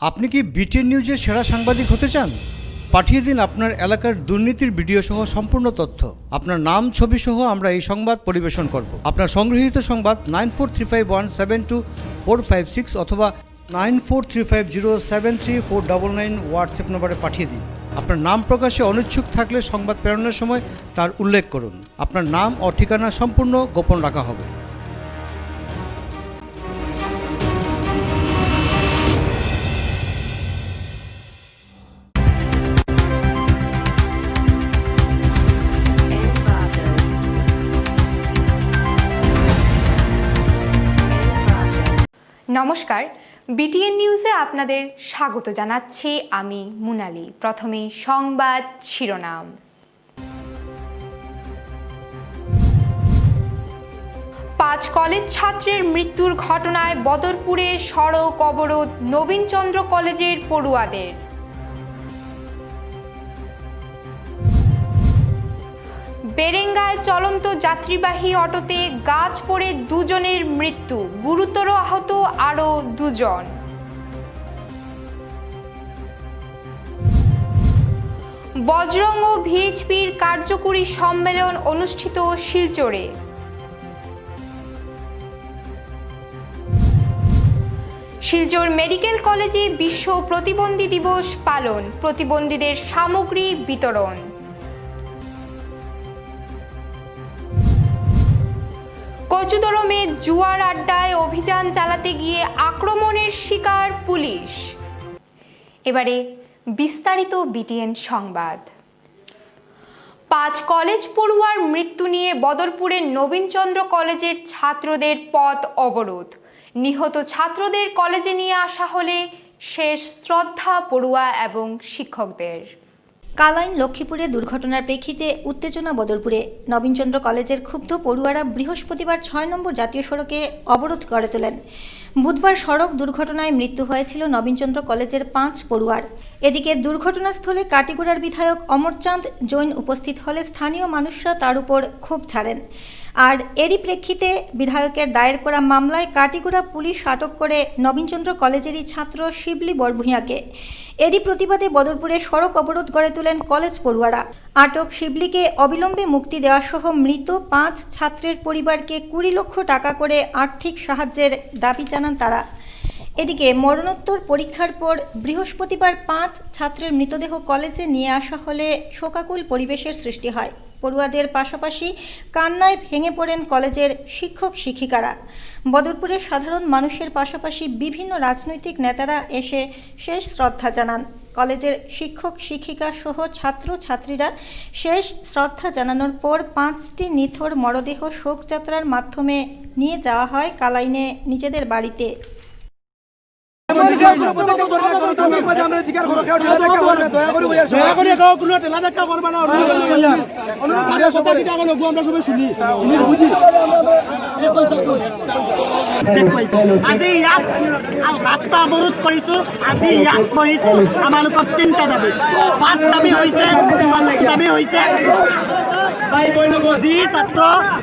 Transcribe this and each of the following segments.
আপনি কি বিটিএন নিউজের সেরা সাংবাদিক হতে চান? পাঠিয়ে দিন আপনার এলাকার দুর্নীতির ভিডিও সহ সম্পূর্ণ তথ্য। আপনার নাম, ছবি সহ আমরা এই সংবাদ পরিবেশন করব। আপনার সংগৃহীত সংবাদ 9435172456 অথবা 9435073499 হোয়াটসঅ্যাপ নম্বরে পাঠিয়ে দিন। আপনার নাম প্রকাশে অনিচ্ছুক থাকলে সংবাদ প্রেরণের সময় তার উল্লেখ করুন। আপনার নাম ও ঠিকানা সম্পূর্ণ গোপন রাখা হবে। নমস্কার, বিটিএন নিউজে আপনাদের স্বাগত জানাচ্ছি আমি মুনালি। প্রথমেই সংবাদ শিরোনাম। পাঁচ কলেজ ছাত্রের মৃত্যুর ঘটনায় বদরপুরে সড়ক অবরোধ নবীনচন্দ্র কলেজের পড়ুয়াদের। বেরেঙ্গায় চলন্ত যাত্রীবাহী অটোতে গাছ পড়ে দুজনের মৃত্যু, গুরুতর আহত আরও দুজন। বজরং ও ভিএইচপির কার্যকরী সম্মেলন অনুষ্ঠিত শিলচরে। শিলচর মেডিকেল কলেজে বিশ্ব প্রতিবন্ধী দিবস পালন, প্রতিবন্ধীদের সামগ্রী বিতরণ। কচুদরমে জুয়ার আড্ডায় অভিযান চালাতে গিয়ে আক্রমণের শিকার পুলিশ। এবারে বিস্তারিত বিটিএন সংবাদ। পাঁচ কলেজ পড়ুয়ার মৃত্যু নিয়ে বদরপুরের নবীনচন্দ্র কলেজের ছাত্রদের পথ অবরোধ। নিহত ছাত্রদের কলেজে নিয়ে আসা হলে শেষ শ্রদ্ধা পড়ুয়া এবং শিক্ষকদের। কালাইন লক্ষ্মীপুরে দুর্ঘটনার প্রেক্ষিতে উত্তেজনা বদরপুরে। নবীনচন্দ্র কলেজের ক্ষুব্ধ পড়ুয়ারা বৃহস্পতিবার ৬ নম্বর জাতীয় সড়কে অবরোধ গড়ে তোলেন। বুধবার সড়ক দুর্ঘটনায় মৃত্যু হয়েছিল নবীনচন্দ্র কলেজের ৫ পড়ুয়ার। এদিকে দুর্ঘটনাস্থলে কাটিগড়ার বিধায়ক অমরচাঁদ জৈন উপস্থিত হলে স্থানীয় মানুষরা তার উপর ক্ষোভ ছাড়েন। আর এরই প্রেক্ষিতে বিধায়কের দায়ের করা মামলায় কাটিগড়া পুলিশ আটক করে নবীনচন্দ্র কলেজেরই ছাত্র শিবলি বরভূঁইয়াকে। এরই প্রতিবাদে বদরপুরে সড়ক অবরোধ গড়ে তোলেন কলেজ পড়ুয়ারা। আটক শিবলিকে অবিলম্বে মুক্তি দেওয়া সহ মৃত ৫ ছাত্রের পরিবারকে ২০ লক্ষ টাকা করে আর্থিক সাহায্যের দাবি জানান তারা। এদিকে মরণোত্তর পরীক্ষার পর বৃহস্পতিবার ৫ ছাত্রের মৃতদেহ কলেজে নিয়ে আসা হলে শোকাকুল পরিবেশের সৃষ্টি হয়। পড়ুয়াদের পাশাপাশি কান্নায় ভেঙে পড়েন কলেজের শিক্ষক শিক্ষিকারা। বদরপুরের সাধারণ মানুষের পাশাপাশি বিভিন্ন রাজনৈতিক নেতারা এসে শেষ শ্রদ্ধা জানান। কলেজের শিক্ষক শিক্ষিকা সহ ছাত্র ছাত্রীরা শেষ শ্রদ্ধা জানানোর পর ৫টি নিথর মরদেহ শোকযাত্রার মাধ্যমে নিয়ে যাওয়া হয় কালাইনে নিজেদের বাড়িতে। আজি ইয়াত ৰাস্তা অৱৰোধ কৰিছো, আজি ইয়াত বহিছো। আমালোকৰ ৩টা দাবী। ফাৰ্ষ্ট দাবী হৈছে যি ছাত্ৰ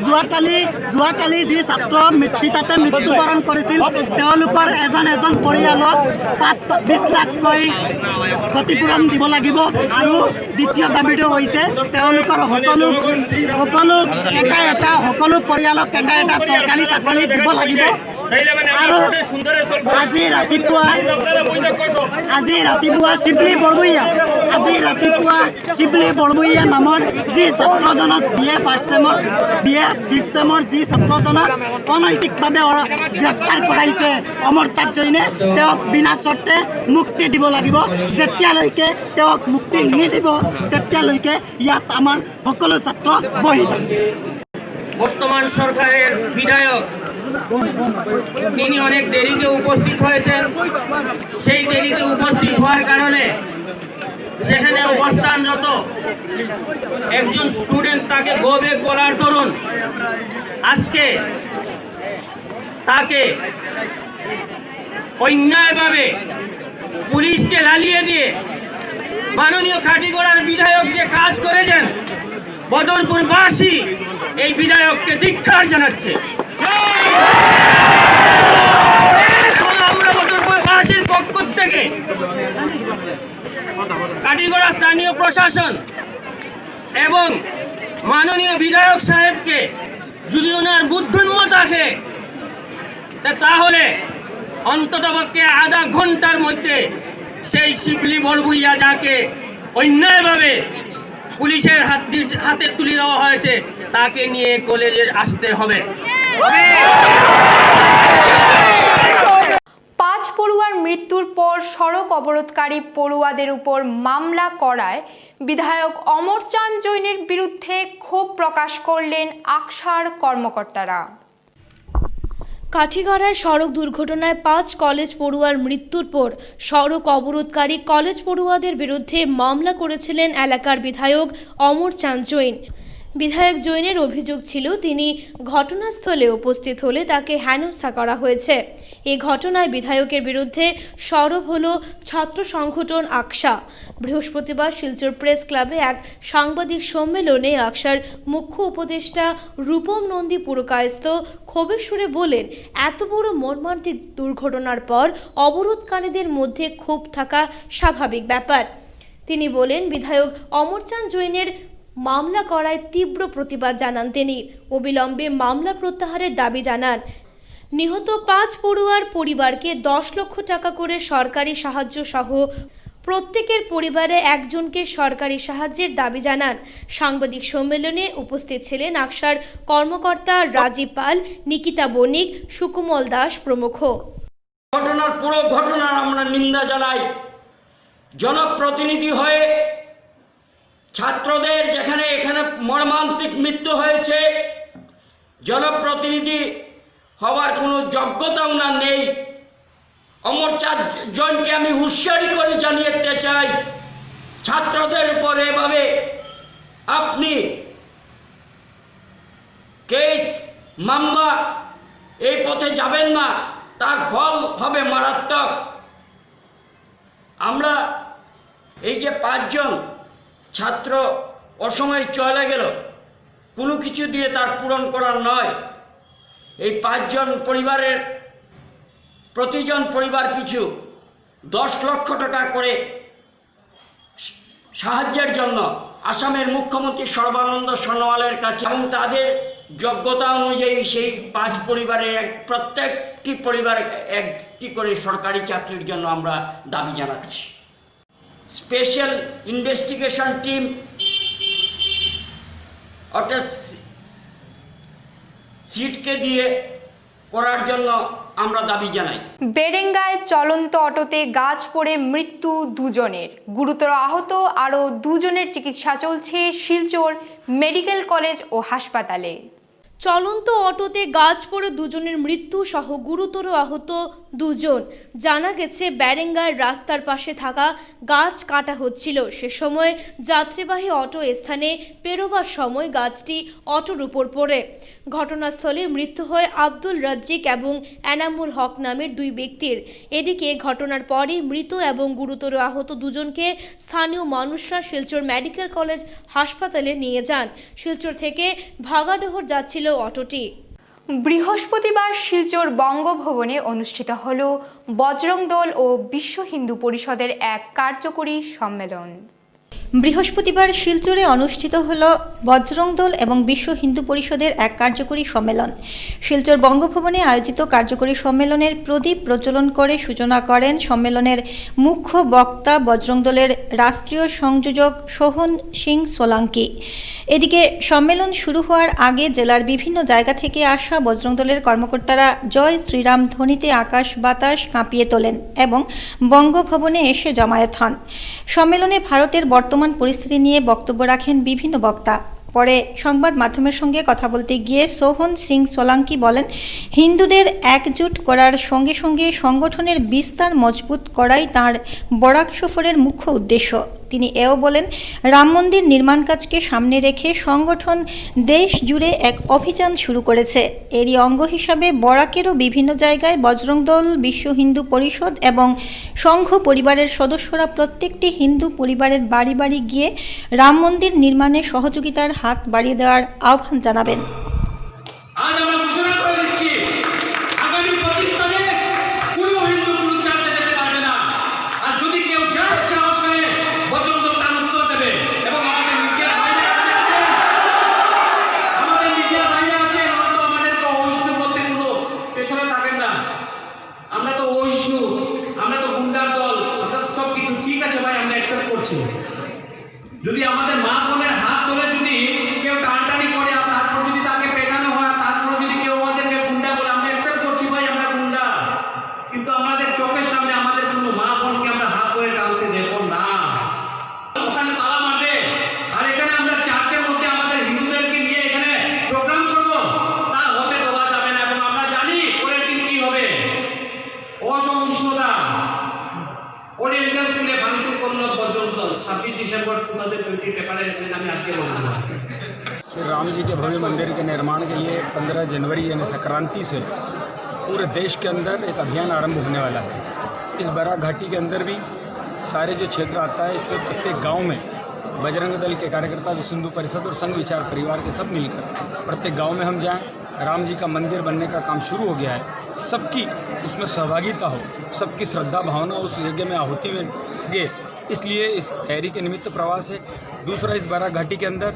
যোৱাকালি যি ছাত্ৰ তাতে মৃত্যুবৰণ কৰিছিল তেওঁলোকৰ এজন পৰিয়ালক ২০ লাখকৈ ক্ষতিপূৰণ দিব লাগিব। আৰু দ্বিতীয় দাবীটো হৈছে তেওঁলোকৰ সকলো পৰিয়ালক এটা চৰকাৰী চাকৰি দিব লাগিব। আৰু আজি ৰাতিপুৱা শিবলি বৰভূঁইয়া নামৰ যি ছাত্ৰজনক BA ফাৰ্ষ্ট ফিফ্থ চেমৰ যি ছাত্ৰজনক অনৈতিকভাৱে গ্ৰেপ্তাৰ কৰাইছে অমৰচাঁদ জৈনে, তেওঁক বিনা চৰ্তে মুক্তি দিব লাগিব। যেতিয়ালৈকে তেওঁক মুক্তি নিদিব তেতিয়ালৈকে ইয়াত আমাৰ সকলো ছাত্ৰ বহি থাকিব। বর্তমান সরকারের বিধায়ক তিনি অনেক দেরিতে উপস্থিত হয়েছেন। সেই দেরিতে উপস্থিত হওয়ার কারণে সেখানে অবস্থানরত একজন স্টুডেন্ট তাকে গোবেগ বলার দরুন আজকে তাকে অন্যায়ভাবে পুলিশকে লালিয়ে দিয়ে মাননীয় কাটিগড়ার বিধায়ক যে কাজ করেছেন, বদরপুরবাসী এই বিধায়ককে ধিক্কার জানাচ্ছে। আমরা বদরপুরবাসীর পক্ষ থেকে থেকে কাটিগড়া স্থানীয় প্রশাসন এবং মাননীয় বিধায়ক সাহেবকে যদি ওনার বুদ্ধিমত্তা থাকে তাহলে অন্ততপক্ষে আধা ঘন্টার মধ্যে সেই শিবলি বড়ভুইয়া যাকে অন্যায়ভাবে পুলিশের হাতে তুলে দেওয়া হয়েছে তাকে নিয়ে কলেজে আসতে হবে। 5 পড়ুয়ার মৃত্যুর পর সড়ক অবরোধকারী পড়ুয়াদের উপর মামলা করায় বিধায়ক অমরচাঁদ জৈনের বিরুদ্ধে ক্ষোভ প্রকাশ করলেন আকসার কর্মকর্তারা। কাঠিগড়ায় সড়ক দুর্ঘটনায় 5 কলেজ পড়ুয়ার মৃত্যুর পর সড়ক অবরোধকারী কলেজ পড়ুয়াদের বিরুদ্ধে মামলা করেছিলেন এলাকার বিধায়ক অমরচাঁদ জৈন। বিধায়ক জৈনের অভিযোগ ছিল তিনি ঘটনাস্থলে উপস্থিত হলে তাকে হেনস্থা করা হয়েছে। এই ঘটনায় বিধায়কের বিরুদ্ধে সরব হল ছাত্র সংগঠন আকসা। বৃহস্পতিবার শিলচর প্রেস ক্লাবে এক সাংবাদিক সম্মেলনে আকসার মুখ্য উপদেষ্টা রূপম নন্দী পুরকায়স্থ ক্ষোভের সুরে বলেন, এত বড় মর্মান্তিক দুর্ঘটনার পর অবরোধকারীদের মধ্যে ক্ষোভ থাকা স্বাভাবিক ব্যাপার। তিনি বলেন, বিধায়ক অমরচাঁদ জৈনের মামলা করায় তীব্র প্রতিবাদ জানান তিনি। অবিলম্বে মামলা প্রত্যাহারের দাবি জানান। নিহত 5 পড়ুয়ার পরিবারকে 10 লক্ষ টাকা করে সরকারি সাহায্য সহ প্রত্যেকের পরিবারে একজনকে সরকারি সাহায্যের দাবি জানান। সাংবাদিক সম্মেলনে উপস্থিত ছিলেন আকসার কর্মকর্তা রাজীব পাল, নিকিতা বণিক, সুকুমল দাস প্রমুখ। ঘটনার পুরো ঘটনার আমরা নিন্দা জানাই। জনপ্রতিনিধি হয়ে ছাত্রদের যেখানে এখানে মর্মান্তিক মৃত্যু হয়েছে, জনপ্রতিনিধি হওয়ার কোনো যোগ্যতা ওনার নেই। অমরচাঁদ জৈনকে আমি হুঁশিয়ারি করে জানিয়ে চাই, ছাত্রদের উপর এভাবে আপনি কেস মামলা এই পথে যাবেন না, তার ফল হবে মারাত্মক। আমরা এই যে 5 জন ছাত্র অসময়ে চলে গেল, কোনো কিছু দিয়ে তার পূরণ করার নয়। এই 5 জন পরিবারের প্রতিজন পরিবার পিছু 10 লক্ষ টাকা করে সাহায্যের জন্য আসামের মুখ্যমন্ত্রী সর্বানন্দ সোনোয়ালের কাছে এবং তাদের যোগ্যতা অনুযায়ী সেই 5 পরিবারের প্রত্যেকটি পরিবার একটি করে সরকারি চাকরির জন্য আমরা দাবি জানাচ্ছি। স্পেশাল ইনভেস্টিগেশন টিম অর্থাৎ সিটকে দিয়ে করার জন্য আমরা দাবি জানাই। বেরেঙ্গায় চলন্ত অটোতে গাছ পড়ে মৃত্যু 2 জনের, গুরুতর আহত আরও 2 জনের চিকিৎসা চলছে শিলচর মেডিকেল কলেজ ও হাসপাতালে। চলন্ত অটোতে গাছ পড়ে 2 জনের মৃত্যু সহ গুরুতর আহত 2 জন। জানা গেছে, বেরেঙ্গার রাস্তার পাশে থাকা গাছ কাটা হচ্ছিল। সে সময় যাত্রীবাহী অটো স্থানে পেরোবার সময় গাছটি অটোর উপর পড়ে। ঘটনাস্থলে মৃত্যু হয় আব্দুল রাজ্জিক এবং এনামুল হক নামের 2 ব্যক্তির। এদিকে ঘটনার পরই মৃত এবং গুরুতর আহত 2 জনকে স্থানীয় মানুষরা শিলচর মেডিকেল কলেজ হাসপাতালে নিয়ে যান। শিলচর থেকে ভাগাডোহর যাচ্ছিল অটোটি। বৃহস্পতিবার শিলচর বঙ্গভবনে অনুষ্ঠিত হল বজরং দল ও বিশ্ব হিন্দু পরিষদের এক কার্যকরী সম্মেলন। বৃহস্পতিবার শিলচরে অনুষ্ঠিত হল বজরং দল এবং বিশ্ব হিন্দু পরিষদের এক কার্যকরী সম্মেলন। শিলচর বঙ্গভবনে আয়োজিত কার্যকরী সম্মেলনের প্রদীপ প্রজ্বলন করে সূচনা করেন সম্মেলনের মুখ্য বক্তা বজরং দলের রাষ্ট্রীয় সংযোজক সোহন সিং সোলাঙ্কি। এদিকে সম্মেলন শুরু হওয়ার আগে জেলার বিভিন্ন জায়গা থেকে আসা বজরং দলের কর্মকর্তারা জয় শ্রীরাম ধ্বনিতে আকাশ বাতাস কাঁপিয়ে তোলেন এবং বঙ্গভবনে এসে জমায়েত হন। সম্মেলনে ভারতের বর্তমান পরিস্থিতি নিয়ে বক্তব্য রাখেন বিভিন্ন বক্তা। পরে সংবাদ মাধ্যমের সঙ্গে কথা বলতে গিয়ে সোহন সিং সোলাঙ্কি বলেন, হিন্দুদের একজোট করার সঙ্গে সঙ্গে সংগঠনের বিস্তার মজবুত করাই তাঁর বরাক সফরের মুখ্য উদ্দেশ্য। তিনি এও বলেন, রাম মন্দির নির্মাণ কাজকে সামনে রেখে সংগঠন দেশ জুড়ে এক অভিযান শুরু করেছে। এরই অঙ্গ হিসাবে বরাকেরও বিভিন্ন জায়গায় বজরং দল, বিশ্ব হিন্দু পরিষদ এবং সংঘ পরিবারের সদস্যরা প্রত্যেকটি হিন্দু পরিবারের বাড়ি বাড়ি গিয়ে রাম মন্দির নির্মাণে সহযোগিতার হাত বাড়িয়ে দেওয়ার আহ্বান জানাবেন। করছে। যদি আমাদের মা বোনের হাত ধরে যদি কেউ টানটানি করে আর তারপর যদি তাকে পেটানো হয়, তারপর যদি কেউ আমাদেরকে গুন্ডা বলে, আমরা অ্যাকসেপ্ট করছি ভাই আমরা গুন্ডা, কিন্তু আমাদের চোখের সামনে আমাদের কোনো মা বোনকে আমরা হাত ধরে টানতে দেব না। ওখানে তালা মারবে আর এখানে আমরা চার্চের মধ্যে আমাদের হিন্দুদেরকে নিয়ে এখানে প্রোগ্রাম করব, তা হতে দেওয়া যাবে না। এবং আমরা জানি পরের দিন কি হবে, অসহিষ্ণুতা। ওরিয়েন্টাল স্কুলে ভাঙচুর করলো পর্যন্ত 26 ডিসেম্বর 2020 পেপারে আমি আজকে বললাম। श्री राम जी के भव्य मंदिर के निर्माण के लिए 15 जनवरी यानी संक्रांति से पूरे देश के अंदर एक अभियान आरंभ होने वाला है। इस बराक घाटी के अंदर भी सारे जो क्षेत्र आता है, इसमें प्रत्येक गांव में बजरंग दल के कार्यकर्ता, विश्व हिंदू परिषद और संघ विचार परिवार के सब मिलकर प्रत्येक गांव में हम जाएं। राम जी का मंदिर बनने का काम शुरू हो गया है, सबकी उसमें सहभागिता हो, सबकी श्रद्धा भावना उस यज्ञ में आहुति में लगे, इसलिए इस तैयारी के निमित्त प्रवास है। दूसरा, इस बराक घाटी के अंदर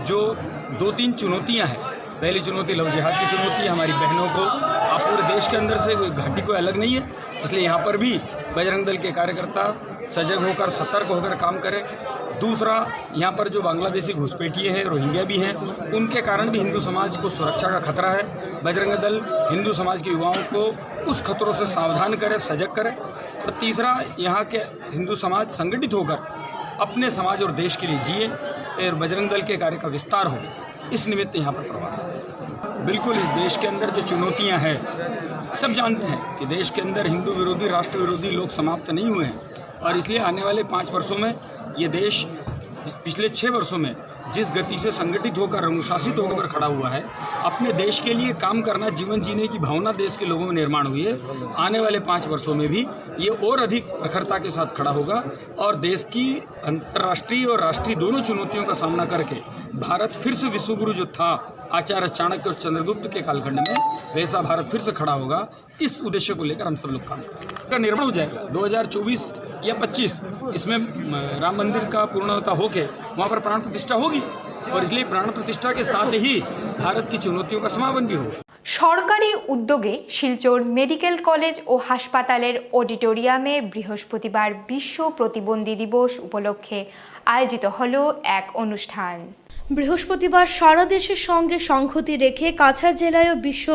जो 2-3 चुनौतियां हैं। पहली चुनौती लव जिहाद की चुनौती है हमारी बहनों को। आप पूरे देश के अंदर से घाटी कोई अलग नहीं है, इसलिए यहाँ पर भी बजरंग दल के कार्यकर्ता सजग होकर, सतर्क होकर काम करें। दूसरा, यहाँ पर जो बांग्लादेशी घुसपैठिए हैं, रोहिंग्या भी हैं, उनके कारण भी हिंदू समाज को सुरक्षा का खतरा है। बजरंग दल हिंदू समाज के युवाओं को उस खतरों से सावधान करे, सजग करे। और तीसरा, यहाँ के हिंदू समाज संगठित होकर अपने समाज और देश के लिए जिए और बजरंग दल के कार्य का विस्तार हो, इस निमित्त यहाँ पर प्रवास है। बिल्कुल, इस देश के अंदर जो चुनौतियाँ हैं, सब जानते हैं कि देश के अंदर हिंदू विरोधी, राष्ट्र विरोधी लोग समाप्त नहीं हुए हैं, और इसलिए आने वाले 5 वर्षों में ये देश पिछले 6 वर्षों में जिस गति से संगठित होकर, अनुशासित होकर खड़ा हुआ है, अपने देश के लिए काम करना, जीवन जीने की भावना देश के लोगों में निर्माण हुई है। आने वाले 5 वर्षों में भी ये और अधिक प्रखरता के साथ खड़ा होगा और देश की अंतर्राष्ट्रीय और राष्ट्रीय दोनों चुनौतियों का सामना करके भारत फिर से विश्वगुरु जो था आचार्य चाणक्य और चंद्रगुप्त के कालखंड में, वैसा भारत फिर से खड़ा होगा। इस उद्देश्य को लेकर हम सब लोग काम करेंगे। का निर्माण हो जाएगा 2024 या 25, इसमें राम मंदिर का पूर्णता होके वहाँ पर प्राण प्रतिष्ठा होगी, और इसलिए प्राण प्रतिष्ठा के साथ ही भारत की चुनौतियों का समापन भी होगा। সরকারি উদ্যোগে শিলচর মেডিকেল কলেজ ও হাসপাতালের অডিটোরিয়ামে বৃহস্পতিবার বিশ্ব প্রতিবন্ধী দিবস উপলক্ষে আয়োজিত হলো এক অনুষ্ঠান। বৃহস্পতিবার সারা দেশের সঙ্গে সংহতি রেখে কাছাড় জেলায়ও বিশ্ব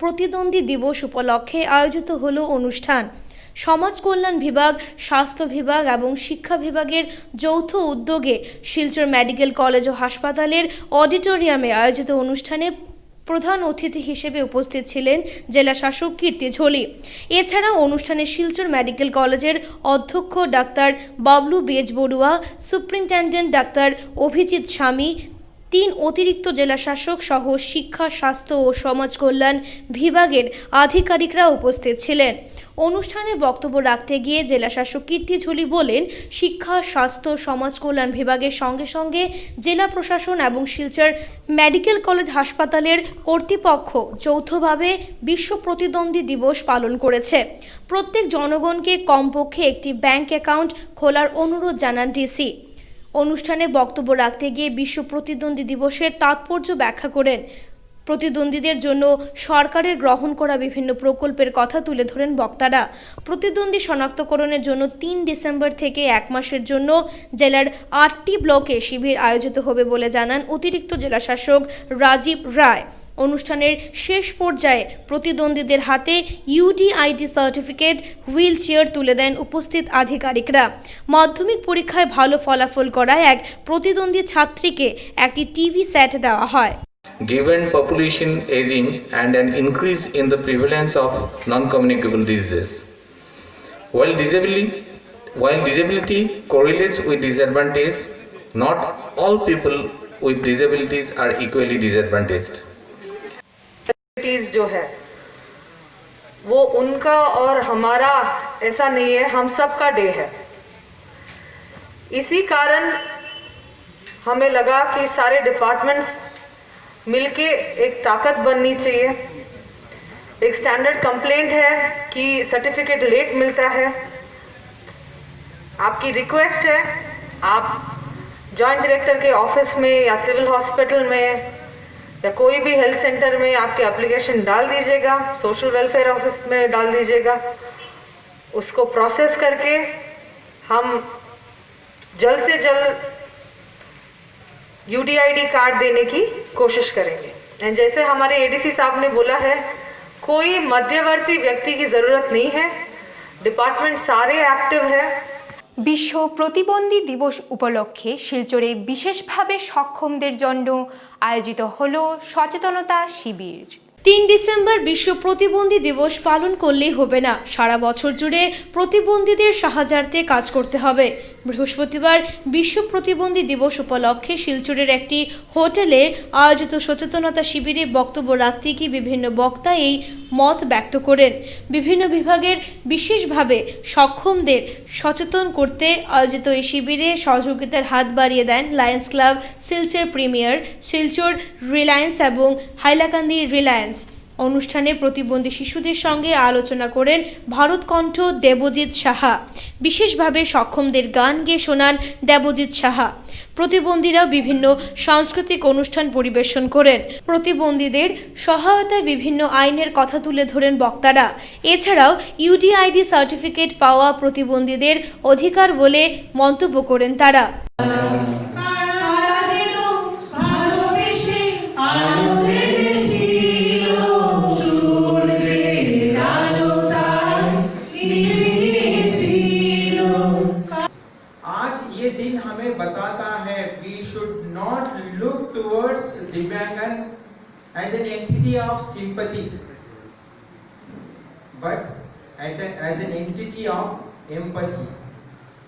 প্রতিদ্বন্দ্বী দিবস উপলক্ষে আয়োজিত হলো অনুষ্ঠান। সমাজ কল্যাণ বিভাগ, স্বাস্থ্য বিভাগ এবং শিক্ষা বিভাগের যৌথ উদ্যোগে শিলচর মেডিকেল কলেজ ও হাসপাতালের অডিটোরিয়ামে আয়োজিত অনুষ্ঠানে প্রধান অতিথি হিসেবে উপস্থিত ছিলেন জেলা শাসক কীর্তি ঝোলি। এছাড়াও অনুষ্ঠানে শিলচর মেডিকেল কলেজের অধ্যক্ষ ডাক্তার বাবলু বেজ বড়ুয়া, সুপ্রিনটেন্ডেন্ট ডাক্তার অভিজিৎ স্বামী, 3 অতিরিক্ত জেলা শাসক সহ শিক্ষা, স্বাস্থ্য ও সমাজ কল্যাণ বিভাগের আধিকারিকরা উপস্থিত ছিলেন। অনুষ্ঠানে বক্তব্য রাখতে গিয়ে জেলা শাসক কীর্তি ঝোলি বলেন, শিক্ষা, স্বাস্থ্য, সমাজ কল্যাণ বিভাগের সঙ্গে সঙ্গে জেলা প্রশাসন এবং শিলচর মেডিকেল কলেজ হাসপাতালের কর্তৃপক্ষ যৌথভাবে বিশ্ব প্রতিদ্বন্দ্বী দিবস পালন করেছে। প্রত্যেক জনগণকে কমপক্ষে একটি ব্যাংক অ্যাকাউন্ট খোলার অনুরোধ জানান ডিসি। অনুষ্ঠানে বক্তব্য রাখতে গিয়ে বিশ্ব প্রতিদ্বন্দ্বী দিবসের তাৎপর্য ব্যাখ্যা করেন। প্রতিদ্বন্দ্বীদের জন্য সরকারের গ্রহণ করা বিভিন্ন প্রকল্পের কথা তুলে ধরেন বক্তারা। প্রতিদ্বন্দ্বী শনাক্তকরণের জন্য 3 ডিসেম্বর থেকে 1 মাসের জন্য জেলার 8টি ব্লকে শিবির আয়োজিত হবে বলে জানান অতিরিক্ত জেলা শাসক রাজীব রায়। অনুষ্ঠানের শেষ পর্যায়ে প্রতিদ্বন্দ্বীদের হাতে ইউডিআইডি সার্টিফিকেট, হুইল চেয়ার তুলে দেন উপস্থিত আধিকারিকরা। মাধ্যমিক পরীক্ষায় ভালো ফলাফল করায় এক প্রতিদ্বন্দ্বী ছাত্রীকে একটি টিভি সেট দেওয়া হয়। Given population aging and an increase in the prevalence of non-communicable diseases, while disability correlates with disadvantage, not all people with disabilities are equally disadvantaged. जो है वो उनका और हमारा ऐसा नहीं है, हम सबका डे है। इसी कारण हमें लगा कि सारे डिपार्टमेंट्स मिलके एक ताकत बननी चाहिए। एक स्टैंडर्ड कंप्लेंट है कि सर्टिफिकेट लेट मिलता है। आपकी रिक्वेस्ट है, आप जॉइंट डायरेक्टर के ऑफिस में या सिविल हॉस्पिटल में या कोई भी हेल्थ सेंटर में आपके एप्लीकेशन डाल दीजिएगा, सोशल वेलफेयर ऑफिस में डाल दीजिएगा। उसको प्रोसेस करके हम जल्द से जल्द यूडीआईडी कार्ड देने की कोशिश करेंगे। एंड जैसे हमारे एडीसी साहब ने बोला है, कोई मध्यवर्ती व्यक्ति की ज़रूरत नहीं है, डिपार्टमेंट सारे एक्टिव है। বিশ্ব প্রতিবন্ধী দিবস উপলক্ষে শিলচরে বিশেষভাবে সক্ষমদের জন্য আয়োজিত হলো সচেতনতা শিবির। 3 ডিসেম্বর বিশ্ব প্রতিবন্ধী দিবস পালন করলেই হবে না, সারা বছর জুড়ে প্রতিবন্ধীদের সাহায্যার্থে কাজ করতে হবে। বৃহস্পতিবার বিশ্ব প্রতিবন্ধী দিবস উপলক্ষে শিলচরের একটি হোটেলে আয়োজিত সচেতনতা শিবিরে বক্তব্য রাখতে গিয়ে বিভিন্ন বক্তা এই মত ব্যক্ত করেন। বিভিন্ন বিভাগের বিশেষভাবে সক্ষমদের সচেতন করতে আয়োজিত এই শিবিরে সহযোগিতার হাত বাড়িয়ে দেন lions club, Silchar premier, Silchar Reliance এবং হাইলাকান্দি রিলায়েন্স। অনুষ্ঠানে প্রতিবন্ধী শিশুদের সঙ্গে আলোচনা করেন ভারতকণ্ঠ দেবজিৎ সাহা। বিশেষভাবে সক্ষমদের গান গেয়ে শোনান দেবজিৎ সাহা। প্রতিবন্ধীরা বিভিন্ন সাংস্কৃতিক অনুষ্ঠান পরিবেশন করেন। প্রতিবন্ধীদের সহায়তায় বিভিন্ন আইনের কথা তুলে ধরেন বক্তারা। এছাড়াও ইউডিআইডি সার্টিফিকেট পাওয়া প্রতিবন্ধীদের অধিকার বলে মন্তব্য করেন তারা। ये दिन हमें बताता है we should not look towards Divyangan as an entity of sympathy but as an entity of empathy.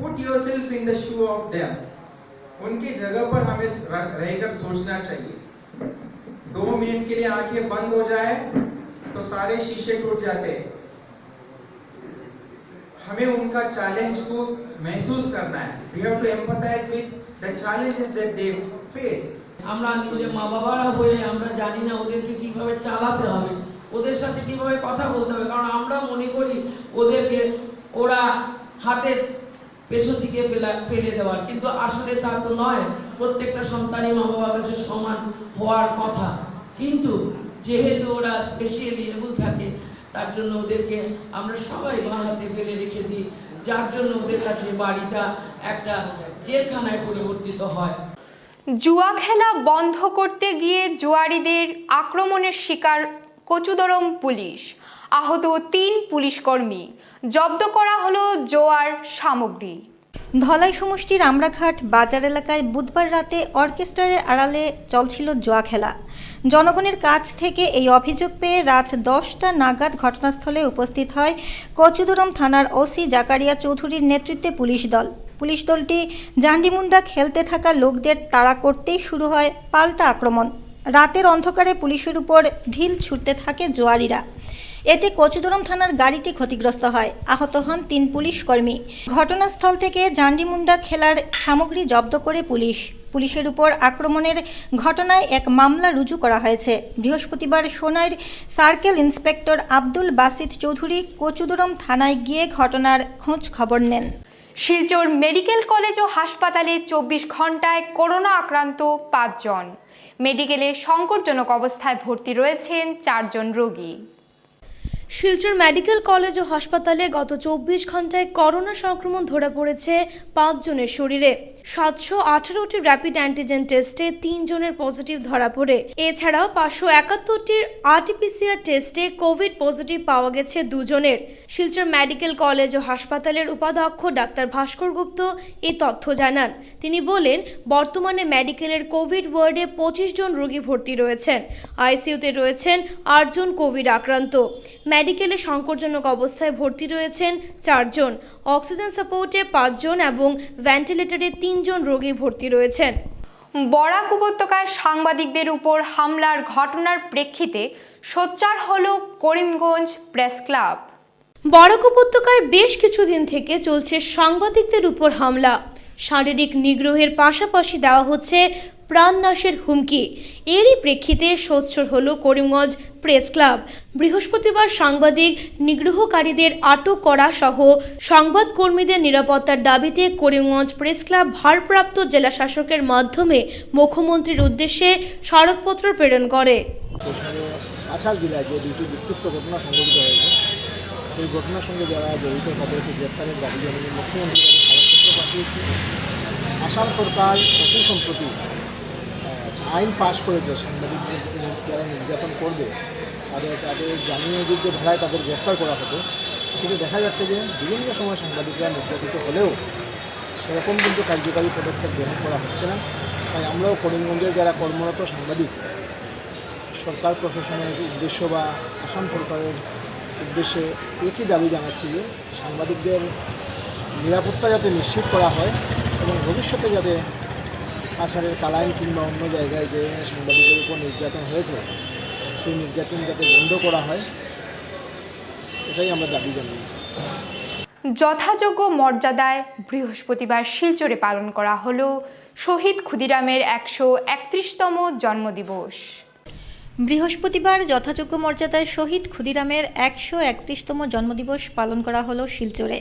Put yourself in the shoe of them. उनकी जगह पर हमें रहकर सोचना चाहिए। 2 मिनट के लिए आंखें बंद हो जाए तो सारे शीशे टूट जाते हैं। हमें उनका चैलेंज को महसूस करना है। We have to empathize with the challenges that they face. আমরা নিজে মা বাবারা হয়ে আমরা জানি না ওদেরকে কিভাবে চালাতে হবে, ওদের সাথে কিভাবে কথা বলতে হবে, কারণ আমরা মনে করি ওদেরকে ওরা হাতের পেছন দিকে ফেলে দেওয়ার, কিন্তু আসলে তা তো নয়। প্রত্যেকটা সন্তানই মা বাবার কাছে সমান হওয়ার কথা, কিন্তু যেহেতু ওরা স্পেশালি এবল থাকে তার জন্য ওদেরকে আমরা সবাই বাঁ হাতে ফেলে রেখে দিই, যার জন্য ওদের কাছে বাড়িটা একটা জেলখানায় পরিবর্তিত হয়। জুয়া খেলা বন্ধ করতে গিয়ে জুয়ারিদের আক্রমণের শিকার কচুদরম পুলিশ, আহত 3 পুলিশকর্মী, জব্দ করা হলো জোয়ার সামগ্রী। ধলাই সমষ্টির আমরাঘাট বাজার এলাকায় বুধবার রাতে অর্কেস্ট্রারের আড়ালে চলছিল জুয়া খেলা। জনগণের কাছ থেকে এই অভিযোগ পেয়ে রাত 10টা নাগাদ ঘটনাস্থলে উপস্থিত হয় কচুদরম থানার ওসি জাকারিয়া চৌধুরীর নেতৃত্বে পুলিশ দল। পুলিশ দলটি জান্ডিমুন্ডা খেলতে থাকা লোকদের তাড়া করতেই শুরু হয় পাল্টা আক্রমণ। রাতের অন্ধকারে পুলিশের উপর ঢিল ছুটতে থাকে জোয়ারিরা। এতে কচুদরম থানার গাড়িটি ক্ষতিগ্রস্ত হয়, আহত হন 3 পুলিশ কর্মী। ঘটনাস্থল থেকে জান্ডিমুন্ডা খেলার সামগ্রী জব্দ করে পুলিশের উপর আক্রমণের ঘটনায় এক মামলা রুজু করা হয়েছে। বৃহস্পতিবার সোনাইর সার্কেল ইন্সপেক্টর আব্দুল বাসিত চৌধুরী কচুদরম থানায় গিয়ে ঘটনার খোঁজ খবর নেন। শিলচর মেডিকেল কলেজ ও হাসপাতালে 24 ঘন্টায় করোনা আক্রান্ত 5 জন। মেডিকেলে সংকটজনক অবস্থায় ভর্তি রয়েছেন 4 জন রোগী। শিলচর মেডিকেল কলেজ ও হাসপাতালে গত 24 ঘন্টায় করোনা সংক্রমণ ধরা পড়েছে 5 জনের শরীরে। 718টি র্যাপিড অ্যান্টিজেন টেস্টে 3 জনের পজিটিভ ধরা পড়ে। এছাড়াও 571টির আরটিপিসিআর টেস্টে কোভিড পজিটিভ পাওয়া গেছে 2 জনের। শিলচর মেডিকেল কলেজ ও হাসপাতালের উপাধ্যক্ষ ডাক্তার ভাস্কর গুপ্ত এই তথ্য জানান। তিনি বলেন, বর্তমানে মেডিকেলের কোভিড ওয়ার্ডে 25 জন রোগী ভর্তি রয়েছেন। আইসিইউতে রয়েছেন 8 জন কোভিড আক্রান্ত। মেডিকেলে সংকটজনক অবস্থায় ভর্তি রয়েছেন 4 জন। অক্সিজেন সাপোর্টে 5 জন এবং ভেন্টিলেটরে 3 জন রোগী ভর্তি রয়েছেন। বরাক উপত্যকায় সাংবাদিকদের উপর হামলার ঘটনার প্রেক্ষিতে সোচ্চার হলো করিমগঞ্জ প্রেস ক্লাব। বরাক উপত্যকায় বেশ কিছুদিন থেকে চলছে সাংবাদিকদের উপর হামলা। শারীরিক নিগ্রহের পাশাপাশি দেওয়া হচ্ছে প্রাণনাশের হুমকি। এরই প্রেক্ষিতে সোচ্চার হলো করিমগঞ্জ প্রেস ক্লাব। বৃহস্পতিবার সাংবাদিক নিগ্রহকারীদের আটক করা সহ সংবাদকর্মীদের নিরাপত্তার দাবিতে করিমগঞ্জ প্রেস ক্লাব ভারপ্রাপ্ত জেলা শাসকের মাধ্যমে মুখ্যমন্ত্রীর উদ্দেশ্যে স্মারকপত্র প্রেরণ করে। কাছাড় জেলায় যে 2টি বিক্ষিপ্ত ঘটনা সংঘটিত হয়েছে, সেই ঘটনার সঙ্গে যারা জড়িত তাদেরকে গ্রেপ্তারের দাবি জানিয়ে মুখ্যমন্ত্রীর কাছে স্মারকপত্র পাঠিয়েছি। আসাম সরকার অতি সম্প্রতি আইন পাশ করেছে, সাংবাদিকদের যারা নির্যাতন করবে তাদের জামিনযোগ্য ধারায় তাদের গ্রেফতার করা হতো, কিন্তু দেখা যাচ্ছে যে বিভিন্ন সময় সাংবাদিকরা নির্যাতিত হলেও সেরকম কিন্তু কার্যকারী পদক্ষেপ গ্রহণ করা হচ্ছে না। তাই আমরাও করিমগঞ্জের যারা কর্মরত সাংবাদিক সরকার প্রশাসনের উদ্দেশ্য বা আসাম সরকারের উদ্দেশ্যে একই দাবি জানাচ্ছি যে সাংবাদিকদের নিরাপত্তা যাতে নিশ্চিত করা হয় এবং ভবিষ্যতে যাতে কাছাড়ের কালাইন কিংবা অন্য জায়গায় যে সাংবাদিকদের উপর নির্যাতন হয়েছে সেই নির্যাতন যাতে বন্ধ করা হয়, এটাই আমরা দাবি জানিয়েছি। যথাযোগ্য মর্যাদায় বৃহস্পতিবার শিলচরে পালন করা হলো শহীদ ক্ষুদিরামের 131তম জন্মদিবস। বৃহস্পতিবার যথাযোগ্য মর্যাদায় শহীদ ক্ষুদিরামের 131তম জন্মদিবস পালন করা হলো শিলচরে।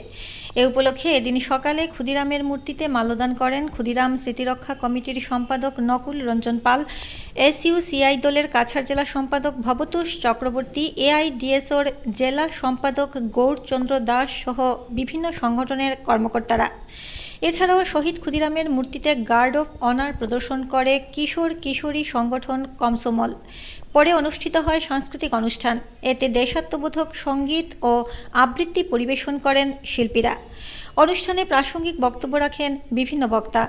এ উপলক্ষে এদিন সকালে ক্ষুদিরামের মূর্তিতে মাল্যদান করেন ক্ষুদিরাম স্মৃতিরক্ষা কমিটির সম্পাদক নকুল রঞ্জন পাল, SUCI দলের কাছাড় জেলা সম্পাদক ভবতোষ চক্রবর্তী, AIDSOর জেলা সম্পাদক গৌরচন্দ্র দাস সহ বিভিন্ন সংগঠনের কর্মকর্তারা। এছাড়াও শহীদ ক্ষুদিরামের মূর্তিতে গার্ড অফ অনার প্রদর্শন করে কিশোর কিশোরী সংগঠন কমসমল। পরে অনুষ্ঠিত হয় সাংস্কৃতিক অনুষ্ঠান। এতে দেশাত্মবোধক সঙ্গীত ও আবৃত্তি পরিবেশন করেন শিল্পীরা। অনুষ্ঠানে প্রাসঙ্গিক বক্তব্য রাখেন বিভিন্ন বক্তা।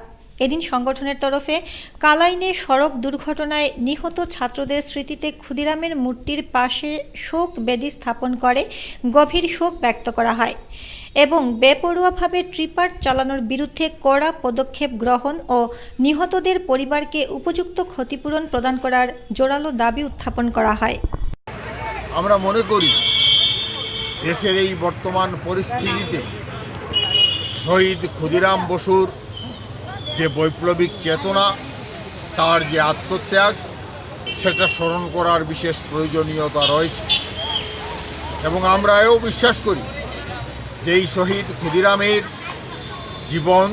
এদিন সংগঠনের তরফে কালাইনে সড়ক দুর্ঘটনায় নিহত ছাত্রদের স্মৃতিতে ক্ষুদিরামের মূর্তির পাশে শোক বেদি স্থাপন করে গভীর শোক ব্যক্ত করা হয় এবং বেপরোয়াভাবে ট্রিপার চালানোর বিরুদ্ধে কড়া পদক্ষেপ গ্রহণ ও নিহতদের পরিবারকে উপযুক্ত ক্ষতিপূরণ প্রদান করার জোরালো দাবি উত্থাপন করা হয়। আমরা মনে করি দেশের এই বর্তমান পরিস্থিতিতে শহীদ ক্ষুদিরাম বসুর যে বৈপ্লবিক চেতনা, তার যে আত্মত্যাগ, সেটা স্মরণ করার বিশেষ প্রয়োজনীয়তা রয়েছে এবং আমরা এও বিশ্বাস করি যে এই শহীদ ক্ষুদিরামের জীবন,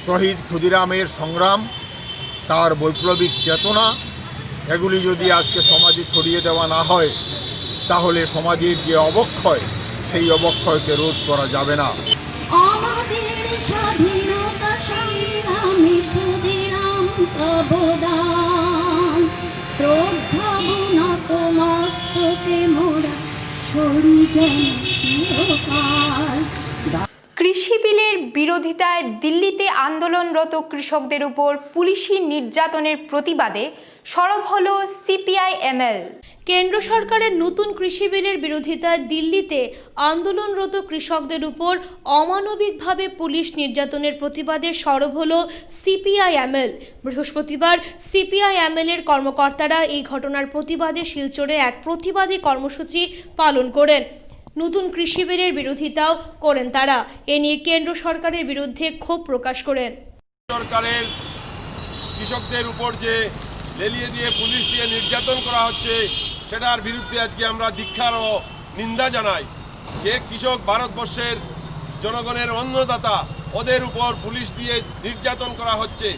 শহীদ ক্ষুদিরামের সংগ্রাম, তার বৈপ্লবিক চেতনা, এগুলি যদি আজকে সমাজে ছড়িয়ে দেওয়া না হয় তাহলে সমাজের যে অবক্ষয়, সেই অবক্ষয়কে রোধ করা যাবে না। আমাদের স্বাধীনতা সংগ্রামে ক্ষুদিরাম অবদান, শ্রদ্ধা বুনত মস্তকে মোরা ছড়ি যেন চিরকাল। কৃষি বিলের বিরোধিতায় দিল্লিতে আন্দোলনরত কৃষকদের উপর পুলিশি নির্যাতনের প্রতিবাদে সরব হলো CPI-ML। কেন্দ্র সরকারের নতুন কৃষি বিলের বিরোধিতায় দিল্লিতে আন্দোলনরত কৃষকদের উপর অমানবিকভাবে পুলিশ নির্যাতনের প্রতিবাদে সরব হলো CPI-ML। বৃহস্পতিবার CPI-ML এর কর্মকর্তারা এই ঘটনার প্রতিবাদে শিলচরে এক প্রতিবাদী কর্মসূচি পালন করেন। নতুন কৃষি বিলের বিরোধিতাও করেন তারা। এ নিয়ে কেন্দ্র সরকারের বিরুদ্ধে ক্ষোভ প্রকাশ করেন। সরকারের কৃষকদের উপর যে লেলিয়ে দিয়ে পুলিশ দিয়ে নির্যাতন করা হচ্ছে, সেটার বিরুদ্ধে আজকে আমরা ধিক্কার ও নিন্দা জানাই। যে কৃষক ভারতবর্ষের জনগণের অন্নদাতা, ওদের উপর পুলিশ দিয়ে নির্যাতন করা হচ্ছে।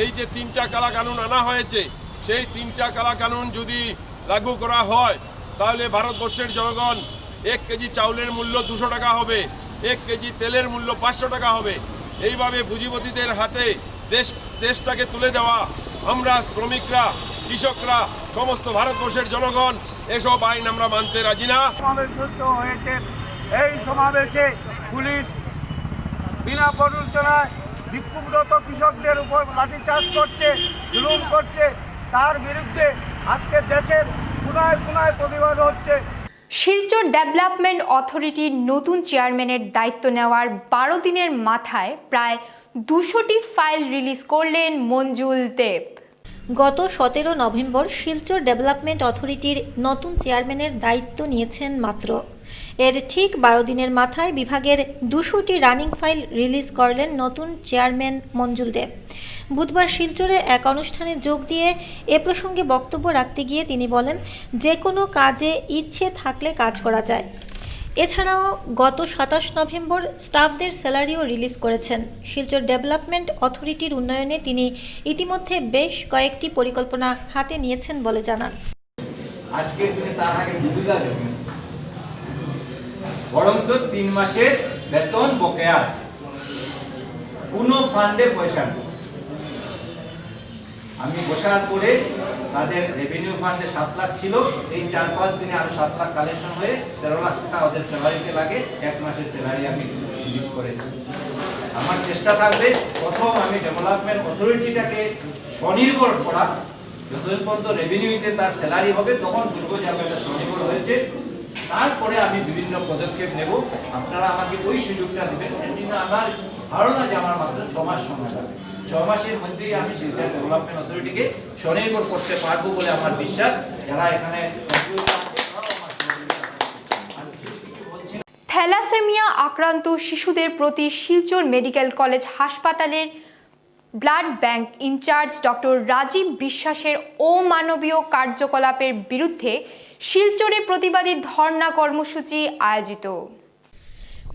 এই যে 3টা কালা কানুন আনা হয়েছে, সেই 3টা কালা কানুন যদি লাগু করা হয় তাহলে ভারতবর্ষের জনগণ 1 কেজি চাউলের মূল্য 200 টাকা হবে, 1 কেজি তেলের মূল্য 500 টাকা হবে। এইভাবে পুঁজিপতিদের হাতে দেশটাকে তুলে দেওয়া, আমরা শ্রমিকরা, কৃষকরা, সমস্ত ভারতবর্ষের জনগণ এসব আইন আমরা মানতে রাজি না। সমাবেশ হয়েছে, এই সমাবেশে পুলিশ বিনা প্ররোচনায় বিক্ষুব্ধ কৃষকদের উপর লাঠিচার্জ করছে, জুলুম করছে। তার বিরুদ্ধে আজকে দেশের কোনায় কোনায় প্রতিবাদ হচ্ছে। শিলচর ডেভেলপমেন্ট অথরিটির নতুন চেয়ারম্যানের দায়িত্ব নেওয়ার 12 দিনের মাথায় প্রায় 200টি ফাইল রিলিজ করলেন মঞ্জুল দেব। গত 17 নভেম্বর শিলচর ডেভেলপমেন্ট অথরিটির নতুন চেয়ারম্যানের দায়িত্ব নিয়েছেন মাত্র। এর ঠিক 12 দিনের মাথায় বিভাগের 200টি রানিং ফাইল রিলিজ করলেন নতুন চেয়ারম্যান মঞ্জুল দেব। বুধবার শিলচরে এক অনুষ্ঠানে যোগ দিয়ে এ প্রসঙ্গে বক্তব্য রাখতে গিয়ে তিনি বলেন, যে কোনো কাজে ইচ্ছে থাকলে কাজ করা যায়। এছাড়াও গত 27 নভেম্বর স্টাফদের স্যালারিও রিলিজ করেছেন। শিলচর ডেভেলপমেন্ট অথরিটির উন্নয়নে তিনি ইতিমধ্যে বেশ কয়েকটি পরিকল্পনা হাতে নিয়েছেন বলে জানান। আজকের দিনে তার আগে দুবিধা দেবেন, বরং 3 মাসের বেতন বকেয়া আছে। ফান্ডে পয়সা নেই। আমি বসার পরে তাদের রেভিনিউ ফান্ডে 7 লাখ ছিল, এই 4-5 দিনে আরো 7 লাখ কালেকশন হয়ে 13 লাখ টাকা ওদের স্যালারিতে লাগে। 1 মাসের স্যালারি আমি রিলিজ করেছি। আমার চেষ্টা থাকবে প্রথম আমি ডেভেলপমেন্ট অথরিটিটাকে স্বনির্ভর করা, যতদিন পর্যন্ত রেভিনিউতে তার স্যালারি হবে তখন বুঝবো যে এটা স্বনির্ভর হয়েছে। তারপরে আমি বিভিন্ন পদক্ষেপ নেব, আপনারা আমাকে ওই সুযোগটা দেবেন। কিন্তু আমার ধারণা যে আমার মাত্র 6 মাস সময় লাগবে, 6 মাসের মধ্যেই আমি শিলচর ডেভেলপমেন্ট অথরিটিকে স্বনির্ভর করতে পারবো বলে আমার বিশ্বাস। যারা এখানে থ্যালাসেমিয়া আক্রান্ত শিশুদের প্রতি শিলচর মেডিকেল কলেজ হাসপাতালের blood bank incharge doctor Rajib বিশ্বাসের অমানবীয় কার্যকলাপের বিরুদ্ধে শিলচরে প্রতিবাদী ধর্ণা কর্মসূচি আয়োজিত।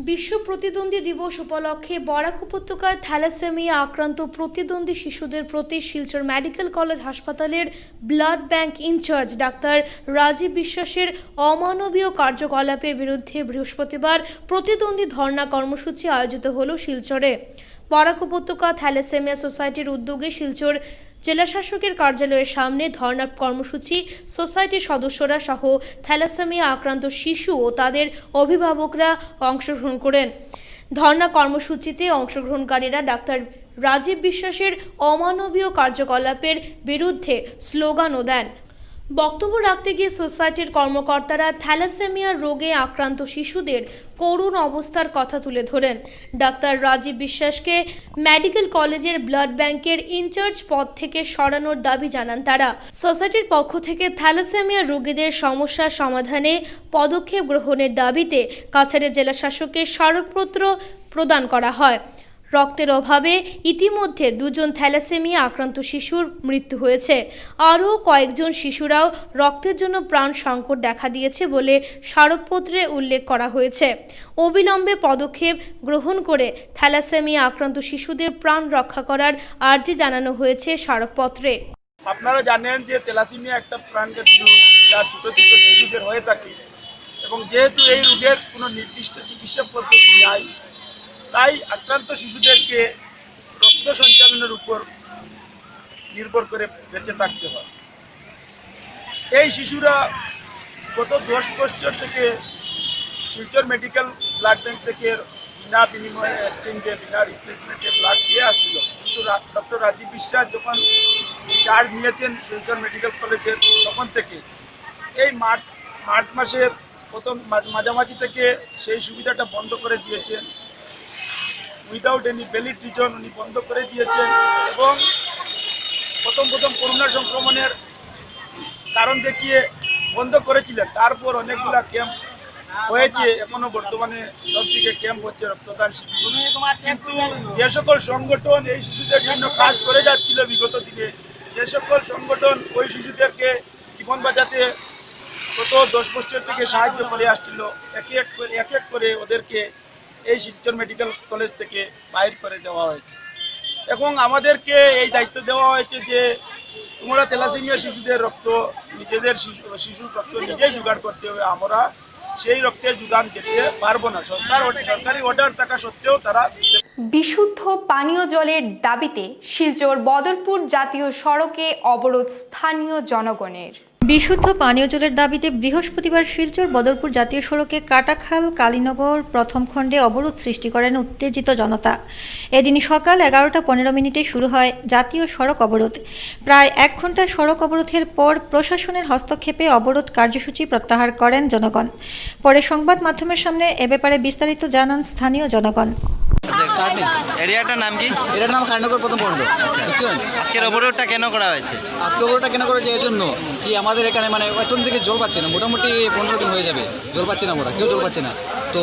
বিশ্ব প্রতিদ্বন্দ্বী দিবস উপলক্ষে বরাক উপত্যকার থ্যালাসেমিয়া আক্রান্ত প্রতিদ্বন্দ্বী শিশুদের প্রতি শিলচর মেডিকেল কলেজ হাসপাতালের ব্লাড ব্যাংক ইনচার্জ ডাক্তার রাজীব বিশ্বাসের অমানবীয় কার্যকলাপের বিরুদ্ধে বৃহস্পতিবার প্রতিদ্বন্দ্বী ধর্ণা কর্মসূচি আয়োজিত হল শিলচরে। বরাক উপত্যকা থ্যালাসেমিয়া সোসাইটির উদ্যোগে শিলচর জেলাশাসকের কার্যালয়ের সামনে ধর্ণা কর্মসূচি সোসাইটির সদস্যরা সহ থ্যালাসেমিয়া আক্রান্ত শিশু ও তাদের অভিভাবকরা অংশগ্রহণ করেন। ধর্ণা কর্মসূচিতে অংশগ্রহণকারীরা ডাক্তার রাজীব বিশ্বাসের অমানবীয় কার্যকলাপের বিরুদ্ধে স্লোগানও দেন। বক্তব্য রাখতে গিয়ে সোসাইটির কর্মকর্তারা থ্যালাসেমিয়া রোগে আক্রান্ত শিশুদের করুণ অবস্থার কথা তুলে ধরেন। ডাক্তার রাজীব বিশ্বাসকে মেডিকেল কলেজের ব্লাড ব্যাংকের ইনচার্জ পদ থেকে সরানোর দাবি জানান তারা। সোসাইটির পক্ষ থেকে থ্যালাসেমিয়া রোগীদের সমস্যার সমাধানে পদক্ষেপ গ্রহণের দাবিতে কাছাড়ে জেলা শাসকের স্মারকপত্র প্রদান করা হয়। রক্তের অভাবে ইতিমধ্যে 2 জন থ্যালাসেমিয়া আক্রান্ত শিশুর মৃত্যু হয়েছে। আরও কয়েকজন শিশুরাও রক্তের জন্য প্রাণ সংকট দেখা দিয়েছে বলে স্মারকপত্রে উল্লেখ করা হয়েছে। অবিলম্বে পদক্ষেপ গ্রহণ করে থ্যালাসেমিয়া আক্রান্ত শিশুদের প্রাণ রক্ষা করার আর্জি জানানো হয়েছে স্মারকপত্রে। আপনারা জানেন যে থ্যালাসেমিয়া একটা প্রাণঘাতী রোগ যা ছোট ছোট শিশুদের হয়ে থাকে, এবং যেহেতু এই রোগের কোনো নির্দিষ্ট চিকিৎসা পদ্ধতি নাই, তাই আক্রান্ত শিশুদেরকে রক্ত সঞ্চালনের উপর নির্ভর করে বেঁচে থাকতে হয়। এই শিশুরা গত 10 বছর থেকে শিলচর মেডিকেল ব্লাড ব্যাংক থেকে বিনা বিনিময়ে এক্সচেঞ্জে বিনা রিপ্লেসমেন্টে ব্লাড দিয়ে আসছিল। কিন্তু ডক্টর রাজীব বিশ্বাস যখন চার্জ নিয়েছেন শিলচর মেডিকেল কলেজের, তখন থেকে এই মার্চ মাসের প্রথম মাঝামাঝি থেকে সেই সুবিধাটা বন্ধ করে দিয়েছেন। উইদাউট এনি ভ্যালিড রিজন উনি বন্ধ করে দিয়েছেন, এবং প্রথম করোনা সংক্রমণের কারণ দেখিয়ে বন্ধ করেছিলেন। তারপর অনেকগুলা ক্যাম্প হয়েছে, এখনো বর্তমানে সবদিকে ক্যাম্প হচ্ছে, রক্তদান শিবির। কিন্তু যে সকল সংগঠন এই শিশুদের জন্য কাজ করে যাচ্ছিল বিগত দিনে, যে সকল সংগঠন ওই শিশুদেরকে জীবন বাঁচাতে গত 10 বছর থেকে সাহায্য করে আসছিল, এক এক করে ওদেরকে এই শিলচর মেডিকেল কলেজ থেকে বাইর করে দেওয়া হয়েছে। এবং আমাদেরকে এই দায়িত্ব দেওয়া হয়েছে যে তোমরা থ্যালাসেমিয়া শিশুদের রক্ত, নিজেদের শিশুর রক্ত নিজেই জোগাড় করতে হবে। আমরা সেই রক্তের যোগান দিতে পারবো না, সরকারি অর্ডার থাকা সত্ত্বেও তারা। বিশুদ্ধ পানীয় জলের দাবিতে শিলচর বদরপুর জাতীয় সড়কে অবরোধ স্থানীয় জনগণের। বিশুদ্ধ পানীয় জলের দাবিতে বৃহস্পতিবার শিলচর বদরপুর জাতীয় সড়কে কাটাখাল কালীনগর প্রথম খণ্ডে অবরোধ সৃষ্টি করেন উত্তেজিত জনতা। এদিন সকাল 11:15 শুরু হয় জাতীয় সড়ক অবরোধ। প্রায় 1 ঘন্টা সড়ক অবরোধের পর প্রশাসনের হস্তক্ষেপে অবরোধ কার্যসূচি প্রত্যাহার করেন জনগণ। পরে সংবাদ মাধ্যমের সামনে এ ব্যাপারে বিস্তারিত জানান স্থানীয় জনগণ। এরিয়াটার নাম কি? এরিয়ার নাম কালীনগর প্রথম খণ্ড। বুঝছেন, আজকের অবরোধটা কেন করা হয়েছে? আজকে অবরোধটা কেন করেছে এর জন্য কি আমাদের এখানে মানে এখন থেকে জল পাচ্ছে না, মোটামুটি 15 দিন হয়ে যাবে জল পাচ্ছে না, আমরা কেউ জল পাচ্ছে না। তো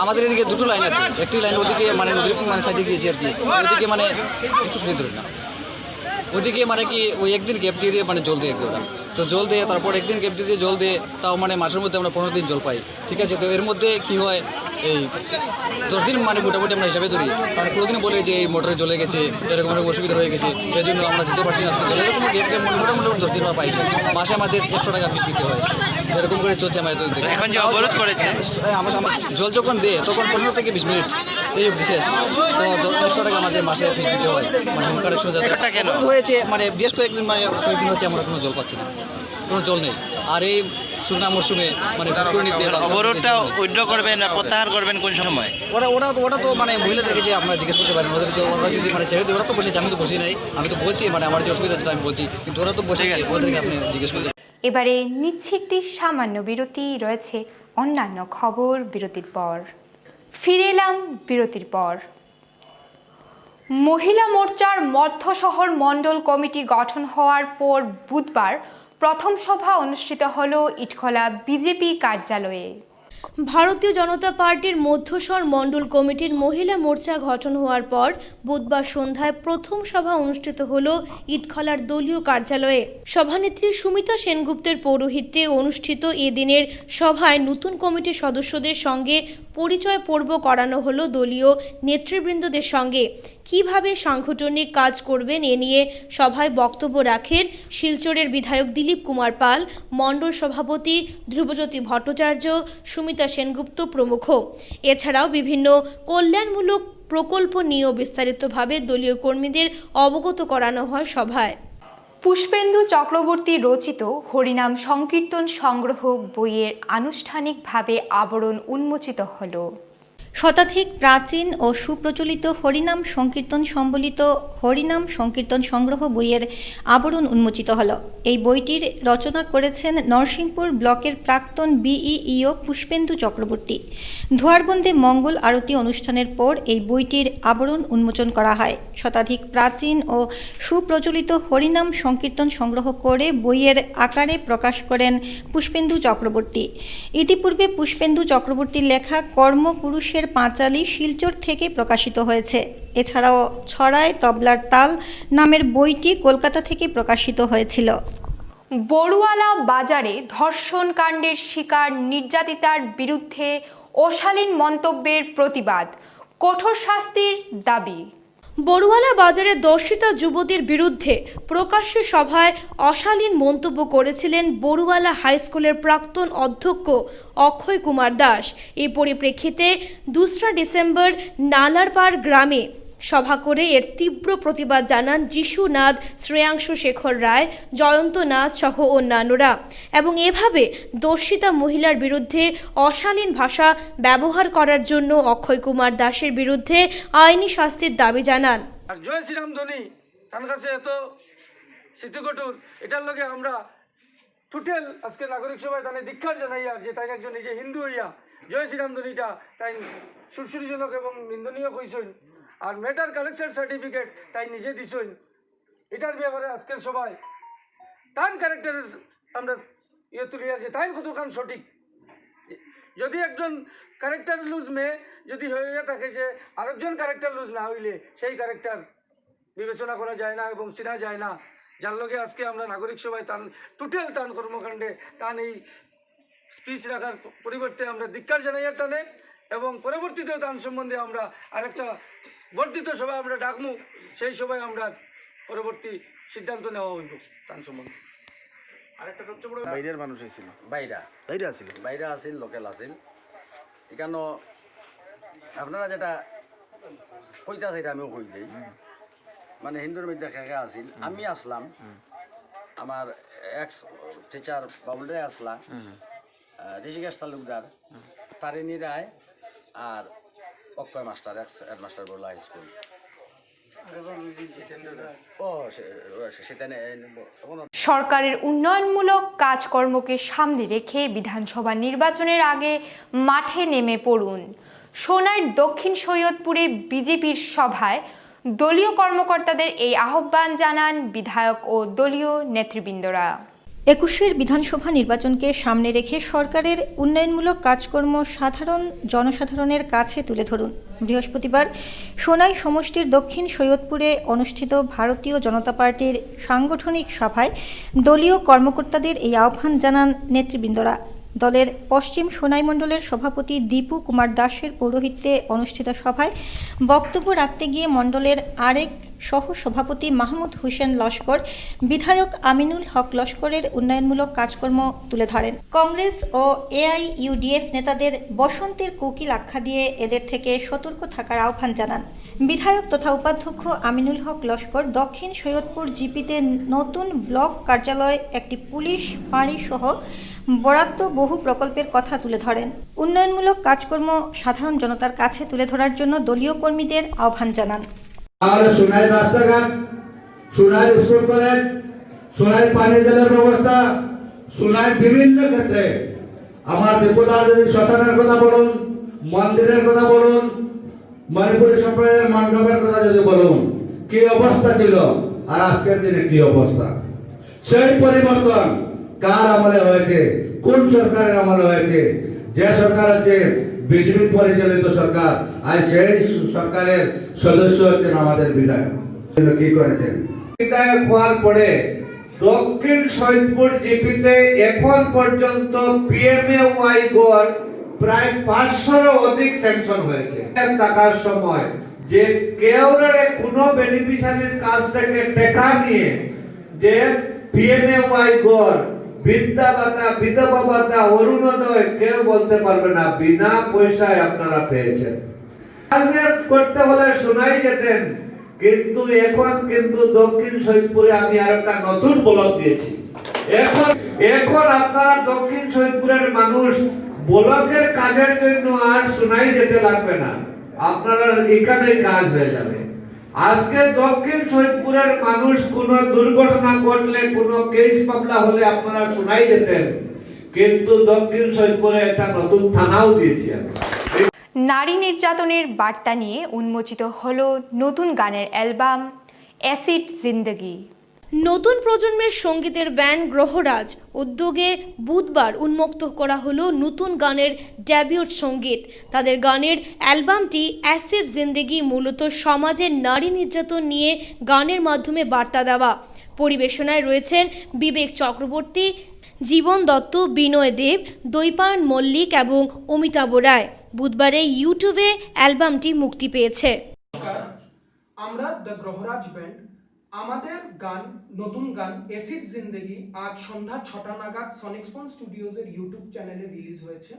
আমাদের এদিকে 2টো লাইন আছে, একটি লাইন ওদিকে মানে নদীর মানে সাইডে গিয়েছে আর কি, ওদিকে মানে একটু ফ্রি ধরে না, ওদিকে মানে কি ওই একদিন গ্যাপ দিয়ে মানে জল দিয়ে ওরা, তো জল দিয়ে তারপর একদিন গ্যাপ দিয়ে জল দিয়ে, তাও মানে মাসের মধ্যে আমরা 15 দিন জল পাই। ঠিক আছে, তো এর মধ্যে কি হয় এই 10 দিন মানে মোটামুটি আমরা হিসাবে ধরি, কারণ কোনোদিন বলে যে এই মোটরে জ্বলে গেছে, এরকম অনেক অসুবিধা হয়ে গেছে, এই জন্য আমরা দিতে পারছি না আজকে জল। এরকম মোটামুটি 10 দিন আমরা পাই, মাসে আমাদের 100 টাকা ফিস দিতে হয়। এরকম করে চলছে আমার এতদিন থেকে। এখন যে অবরোধ করেছে আমার জল যখন দেয় তখন 15 থেকে 20 মিনিট এই বিশেষ তো 10 টাকা আমাদের মাসে ফিস দিতে হয়, মানে হোম কানেকশন যাতে কেন হয়েছে, মানে বেশ কয়েকদিন হচ্ছে আমরা কোনো জল পাচ্ছি না, কোনো জল নেই। আর এই শুকনা মরশুমে মানে অবরোধটা উইথড্র করবেন না প্রত্যাহার করবেন কোন সময়? ওটা তো মানে মহিলাদেরকে যে আপনারা জিজ্ঞেস করতে পারেন, ওরা যদি মানে ছেড়ে ওরা তো বসেছে, আমি তো বসি নাই, আমি তো বলছি মানে আমার যে অসুবিধা আছে আমি বলছি, কিন্তু ওরা তো বসে গেছে, ওদেরকে আপনি জিজ্ঞেস করতে। এবারে নিচ্ছে একটি সামান্য বিরতি, রয়েছে অন্যান্য খবর বিরতির পর। ফিরে এলাম বিরতির পর। মহিলা মোর্চার মধ্য শহর মণ্ডল কমিটি গঠন হওয়ার পর বুধবার প্রথম সভা অনুষ্ঠিত হলো ইটখলা বিজেপি কার্যালয়ে। ভারতীয় জনতা পার্টির মধ্যশহর মণ্ডল কমিটির মহিলা মোর্চা গঠন হওয়ার পর বুধবার সন্ধ্যায় প্রথম সভা অনুষ্ঠিত হলো ইটখলার দলীয় কার্যালয়ে। সভানেত্রী সুমিতা সেনগুপ্তের পৌরোহিত্যে অনুষ্ঠিত এদিনের সভায় নতুন কমিটির সদস্যদের সঙ্গে পরিচয় পর্ব করানো হলো দলীয় নেতৃবৃন্দদের সঙ্গে। কিভাবে সাংগঠনিক কাজ করবেন এ নিয়ে সভায় বক্তব্য রাখেন শিলচরের বিধায়ক দিলীপ কুমার পাল, মণ্ডল সভাপতি ধ্রুবজ্যোতি ভট্টাচার্য, সুমিতা সেনগুপ্ত প্রমুখ। এছাড়াও বিভিন্ন কল্যাণমূলক প্রকল্প নিয়েও বিস্তারিতভাবে দলীয় কর্মীদের অবগত করানো হয় সভায়। পুষ্পেন্দু চক্রবর্তী রচিত হরিনাম সংকীর্তন সংগ্রহ বইয়ের আনুষ্ঠানিকভাবে আবরণ উন্মোচিত হলো। শতাধিক প্রাচীন ও সুপ্রচলিত হরিনাম সংকীর্তন সম্বলিত হরিনাম সংকীর্তন সংগ্রহ বইয়ের আবরণ উন্মোচিত হল। এই বইটির রচনা করেছেন নরসিংপুর ব্লকের প্রাক্তন বিইও পুষ্পেন্দু চক্রবর্তী। ধোয়ারবন্দে মঙ্গল আরতি অনুষ্ঠানের পর এই বইটির আবরণ উন্মোচন করা হয়। শতাধিক প্রাচীন ও সুপ্রচলিত হরিনাম সংকীর্তন সংগ্রহ করে বইয়ের আকারে প্রকাশ করেন পুষ্পেন্দু চক্রবর্তী। ইতিপূর্বে পুষ্পেন্দু চক্রবর্তীর লেখা কর্মপুরুষের পাঁচালী শিলচর থেকে প্রকাশিত হয়েছে। এছাড়াও ছড়ায় তবলার তাল নামের বইটি কলকাতা থেকে প্রকাশিত হয়েছিল। বড়ুয়ালা বাজারে ধর্ষণ কাণ্ডের শিকার নির্যাতিতার বিরুদ্ধে অশালীন মন্তব্যের প্রতিবাদ, কঠোর শাস্তির দাবি। বড়ুয়ালা বাজারে ধর্ষিতা যুবতীর বিরুদ্ধে প্রকাশ্য সভায় অশালীন মন্তব্য করেছিলেন বড়ুয়ালা হাই স্কুলের প্রাক্তন অধ্যক্ষ অক্ষয় কুমার দাস। এই পরিপ্রেক্ষিতে 2 ডিসেম্বর নালারপাড় গ্রামে সভা করে এর তীব্র প্রতিবাদ জানান যিশু নাথ, শ্রেয়াংশু শেখর রায়, জয়ন্ত নাথ সহ অন্যান্যরা, এবং এভাবে দর্শিতা মহিলার বিরুদ্ধে অশালীন ভাষা ব্যবহার করার জন্য অক্ষয় কুমার দাসের বিরুদ্ধে আইনি শাস্তির দাবি জানান। আর জয় শ্রীরাম ধ্বনি তার কাছে এত স্মৃতিকটুর, এটার লগে আমরা টোটাল আজকে নাগরিক সভায় তাই ধিক্ষার জানাই, আর যে তাই একজন নিজে হিন্দু হইয়া জয় শ্রীরাম ধ্বনিটা তাই সুশ্রীজনক এবং নিন্দনীয় কইসইন। আর মেটার কালেকশন সার্টিফিকেট তাই নিজে দিছইন। এটার ব্যাপারে আজকের সবাই তান ক্যারেক্টারের আমরা তুলি আছে তাই কতখান সঠিক। যদি একজন ক্যারেক্টার লুজ মেয়ে যদি হয়ে থাকে যে আরেকজন ক্যারেক্টার লুজ না হইলে সেই ক্যারেক্টার বিবেচনা করা যায় না এবং চেনা যায় না। যার লগে আজকে আমরা নাগরিক সভায় তান টোটাল তান কর্মকাণ্ডে তান এই স্পিচ রাখার পরিবর্তে আমরা ধিক্কার জানাই আর টানে, এবং পরবর্তীতেও তান সম্বন্ধে আমরা আরেকটা বর্ধিত সভা আমরা ডাকমু, সেই সভায় আমরা পরবর্তী সিদ্ধান্ত নেওয়া হইব তান সম্বন্ধে। আরেকটা সবচেয়ে বড় বাইরের মানুষ ছিল, বাইরে আসিল লোকাল আসিল। এখানে আপনারা যেটা কইতা সেটা আমিও কই দিই, মানে হিন্দুর মধ্যে খেখা আসিল। আমি আসলাম, আমার এক্স টিচার বাবুল রায় আসলা, ঋষিকেশ তালুকদার, তারিণী রায় আর অক্ষয় মাস্টার, এক্স হেডমাস্টার বলা হাই স্কুল। সরকারের উন্নয়নমূলক কাজকর্মকে সামনে রেখে বিধানসভা নির্বাচনের আগে মাঠে নেমে পড়ুন। সোনার দক্ষিণ সৈয়দপুরে বিজেপির সভায় দলীয় কর্মকর্তাদের এই আহ্বান জানান বিধায়ক ও দলীয় নেতৃবৃন্দরা। 21 বিধানসভা নির্বাচনকে সামনে রেখে সরকারের উন্নয়নমূলক কাজকর্ম সাধারণ জনসাধারণের কাছে তুলে ধরুন। বৃহস্পতিবার সোনাই সমষ্টির দক্ষিণ সৈয়দপুরে অনুষ্ঠিত ভারতীয় জনতা পার্টির সাংগঠনিক সভায় দলীয় কর্মকর্তাদের এই আহ্বান জানান নেতৃবৃন্দরা। দলের পশ্চিম সোনাই মণ্ডলের সভাপতি দীপু কুমার দাসের পৌরোহিত্যে অনুষ্ঠিত সভায় বক্তব্য রাখতে গিয়ে মণ্ডলের আরেক সহ সভাপতি মাহমুদ হোসেন লস্কর বিধায়ক আমিনুল হক লস্করের উন্নয়নমূলক কাজকর্ম তুলে ধরেন। কংগ্রেস ও AIUDF নেতাদের বসন্তের কোকিল আখ্যা দিয়ে এদের থেকে সতর্ক থাকার আহ্বান জানান। বিধায়ক তথা উপাধ্যক্ষ আমিনুল হক লস্কর দক্ষিণ সৈয়দপুর জিপিতে নতুন ব্লক কার্যালয়, একটি পুলিশ ফাঁড়ি সহ বরাদ্দ বহু প্রকল্পের কথা তুলে ধরেন। উন্নয়নমূলক কাজকর্ম সাধারণ জনতার কাছে তুলে ধরার জন্য দলীয় কর্মীদের আহ্বান জানান। সোনাই রাস্তাঘাট, সোনাই স্কুল কলেজ, সোনাই পানীয় জলের ব্যবস্থা, সোনাই বিভিন্ন ক্ষেত্রে আমার দেবতা যদি শ্মশানের কথা বলুন, মন্দিরের কথা বলুন, মণিপুরী সম্প্রদায়ের মণ্ডপের কথা যদি বলুন, কি অবস্থা ছিল আর আজকের দিনে কি অবস্থা, সেই পরিবর্তন কার আমলে হয়েছে, কোন সরকারের আমলে হয়েছে? যে সরকার হচ্ছে বিজেপি পরিচালিত সরকার, আর সেই সরকারের সদস্য হচ্ছেন আমাদের বিধায়ক। কি করেছেন বিধায়ক হওয়ার পরে দক্ষিণ সৈয়দপুর জিপিতে এখন পর্যন্ত PMAY গোর প্রায় 500-এরও অধিক স্যাংশন হয়েছে। টাকার সময় যে কেউরে কোনো বেনিফিশিয়ারির কাছ থেকে টাকা নিয়ে যে PMAY গোর, বৃদ্ধা ভাতা, বিধবা ভাতা, অরুণোদয় কেউ বলতে পারবে না বিনা পয়সায় আপনারা পেয়েছেন। করতে হলে শোনাই যেতেন, কিন্তু এখন কিন্তু দক্ষিণ সৈয়দপুরে আমি আর একটা নতুন ব্লক দিয়েছি। এখন আপনারা দক্ষিণ সৈয়দপুরের মানুষ ব্লকের কাজের জন্য আর শোনাই যেতে লাগবে না, আপনারা এখানে কাজ হয়ে যাবে। আজকে দক্ষিণ সৈয়দপুরের মানুষ কোন দুর্ঘটনা ঘটলে, কোন কেস মামলা হলে আপনারা শোনাই যেতেন, কিন্তু দক্ষিণ সৈয়দপুরে একটা নতুন থানাও দিয়েছি। নারী নির্যাতনের বার্তা নিয়ে উন্মোচিত হলো নতুন গানের অ্যালবাম অ্যাসিড জিন্দেগি। নতুন প্রজন্মের সঙ্গীতের ব্যান্ড গ্রহরাজ উদ্যোগে বুধবার উন্মুক্ত করা হলো নতুন গানের ডেবিউট সঙ্গীত। তাদের গানের অ্যালবামটি অ্যাসিড জিন্দেগি মূলত সমাজের নারী নির্যাতন নিয়ে গানের মাধ্যমে বার্তা দেওয়া। পরিবেশনায় রয়েছেন বিবেক চক্রবর্তী, জীবন দত্ত, বিনয় দেব, দৈপায়ন মল্লিক এবং অমিতাভ রায়। বুধবারে ইউটিউবে অ্যালবামটি মুক্তি পেয়েছে। আমরা দ্য গ্রহরাজ ব্যান্ড আমাদের গান, নতুন গান অ্যাসিড জিন্দেগি আজ সন্ধ্যা 6টা নাগাদ সনিকস্পন স্টুডিওজের ইউটিউব চ্যানেলে রিলিজ হয়েছে।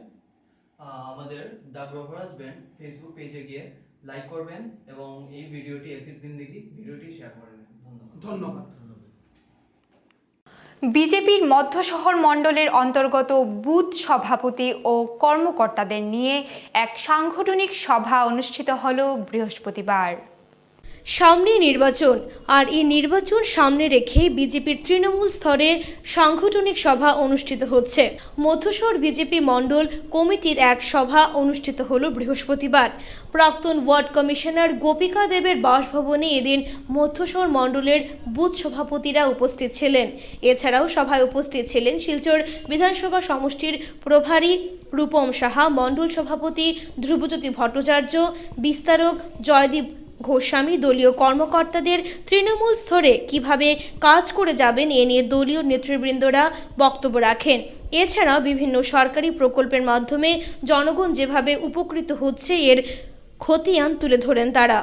আমাদের দ্য গ্রহরাজ ব্যান্ড ফেসবুক পেজে গিয়ে লাইক করবেন এবং এই ভিডিওটি অ্যাসিড জিন্দেগি ভিডিওটি শেয়ার করবেন। ধন্যবাদ। বিজেপির মধ্য শহর মণ্ডলের অন্তর্গত বুথ সভাপতি ও কর্মকর্তাদের নিয়ে এক সাংগঠনিক সভা অনুষ্ঠিত হল বৃহস্পতিবার। সামনে নির্বাচন, আর এই নির্বাচন সামনে রেখে বিজেপির তৃণমূল স্তরে সাংগঠনিক সভা অনুষ্ঠিত হচ্ছে। মধ্যশহর বিজেপি মণ্ডল কমিটির এক সভা অনুষ্ঠিত হল বৃহস্পতিবার। প্রাক্তন ওয়ার্ড কমিশনার গোপিকা দেবের বাসভবনে এদিন মধ্যশহর মণ্ডলের বুথ সভাপতিরা উপস্থিত ছিলেন। এছাড়াও সভায় উপস্থিত ছিলেন শিলচর বিধানসভা সমষ্টির প্রভারী রূপম সাহা, মণ্ডল সভাপতি ধ্রুবজ্যোতি ভট্টাচার্য, বিস্তারক জয়দীপ গোস্বামী। দলীয় কর্মকর্তাদের তৃণমূল স্তরে কিভাবে কাজ করে যাবেন এ নিয়ে দলীয় নেতৃবৃন্দরা বক্তব্য রাখেন। এছাড়াও বিভিন্ন সরকারি প্রকল্পের মাধ্যমে জনগণ যেভাবে উপকৃত হচ্ছে এর খতিয়ান তুলে ধরেন তারা।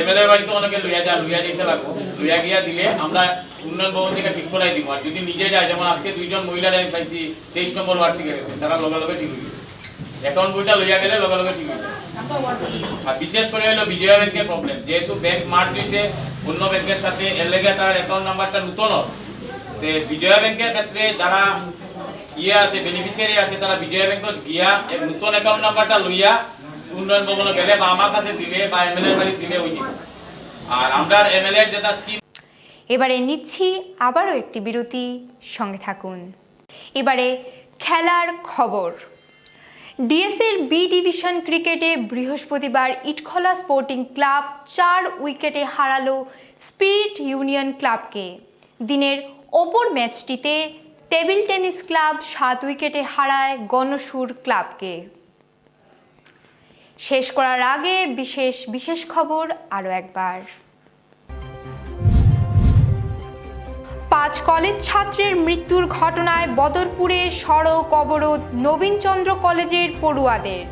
এমএলএ বাড়িতে অনেকে লইয়া দিতে লাগবো, লইয়া গিয়া দিলে আমরা উন্নয়ন ভবন থেকে ঠিক করাই দিব। আর যদি নিজে যায়, যেমন আজকে 2জন মহিলারা আমি পাইছি 23 নম্বর ওয়ার্ড থেকে গেছে, তারা লগে লগে ঠিক হয়ে অ্যাকাউন্ট বইটা লইয়া গেলে লগে লগে ঠিক হয়ে যায়। আর বিশেষ করে হলো বিজয়া ব্যাংকের প্রবলেম, যেহেতু ব্যাংক মার্জ হয়েছে অন্য ব্যাংকের সাথে, এর লেগে তার অ্যাকাউন্ট নাম্বারটা নতুন। বিজয়া ব্যাংকের ক্ষেত্রে যারা আছে বেনিফিশিয়ারি আছে, তারা বিজয়া ব্যাংকত গিয়া নতুন অ্যাকাউন্ট নাম্বারটা লইয়া উন্নয়ন ভবনে গেলে বা আমার কাছে দিলে বা এমএলএ বাড়ি দিলে ওই দিন। আর আমরা এমএলএ যেটা স্কিম। এবারে নিচ্ছি আবারও একটি বিরতি, সঙ্গে থাকুন। এবারে খেলার খবর। ডিএসএর বি ডিভিশন ক্রিকেটে বৃহস্পতিবার ইটখলা স্পোর্টিং ক্লাব 4 উইকেটে হারালো স্পিরিট ইউনিয়ন ক্লাবকে। দিনের অপর ম্যাচটিতে টেবিল টেনিস ক্লাব 7 উইকেটে হারায় গণসুর ক্লাবকে। শেষ করার আগে বিশেষ খবর আরও একবার। 5 কলেজ ছাত্রের মৃত্যুর ঘটনায় বদরপুরে সড়ক অবরোধ নবীনচন্দ্র কলেজের পড়ুয়াদের।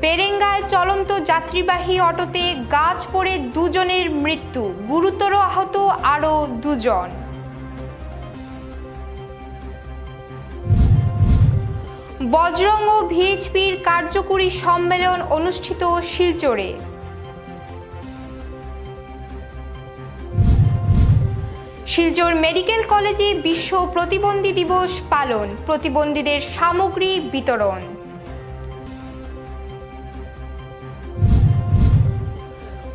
বেরেঙ্গায় চলন্ত যাত্রীবাহী অটোতে গাছ পড়ে দুজনের মৃত্যু, গুরুতর আহত আরও দুজন। বজরং ও ভিএইচপির কার্যকরী সম্মেলন অনুষ্ঠিত শিলচরে। শিলচর মেডিকেল কলেজে বিশ্ব প্রতিবন্ধী দিবস পালন, প্রতিবন্ধীদের সামগ্রী বিতরণ।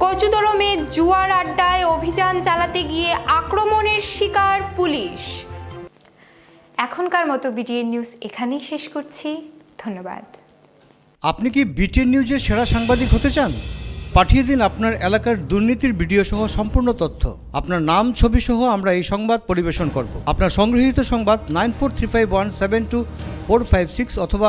কচুদরমে জুয়ার আড্ডায় অভিযান চালাতে গিয়ে আক্রমণের শিকার পুলিশ। এখনকার মতো বিটিএন নিউজ এখানেই শেষ করছি। ধন্যবাদ। আপনি কি বিটিএন নিউজের সেরা সাংবাদিক হতে চান? পাঠিয়ে দিন আপনার এলাকার দুর্নীতির ভিডিও সহ সম্পূর্ণ তথ্য। আপনার নাম, ছবি সহ আমরা এই সংবাদ পরিবেশন করব। আপনার সংগৃহীত সংবাদ 9435172456 অথবা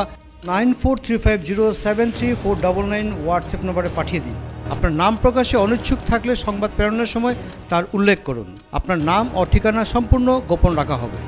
9435073499 হোয়াটসঅ্যাপ নম্বরে পাঠিয়ে দিন। আপনার নাম প্রকাশে অনিচ্ছুক থাকলে সংবাদ প্রেরণের সময় তার উল্লেখ করুন। আপনার নাম ও ঠিকানা সম্পূর্ণ গোপন রাখা হবে।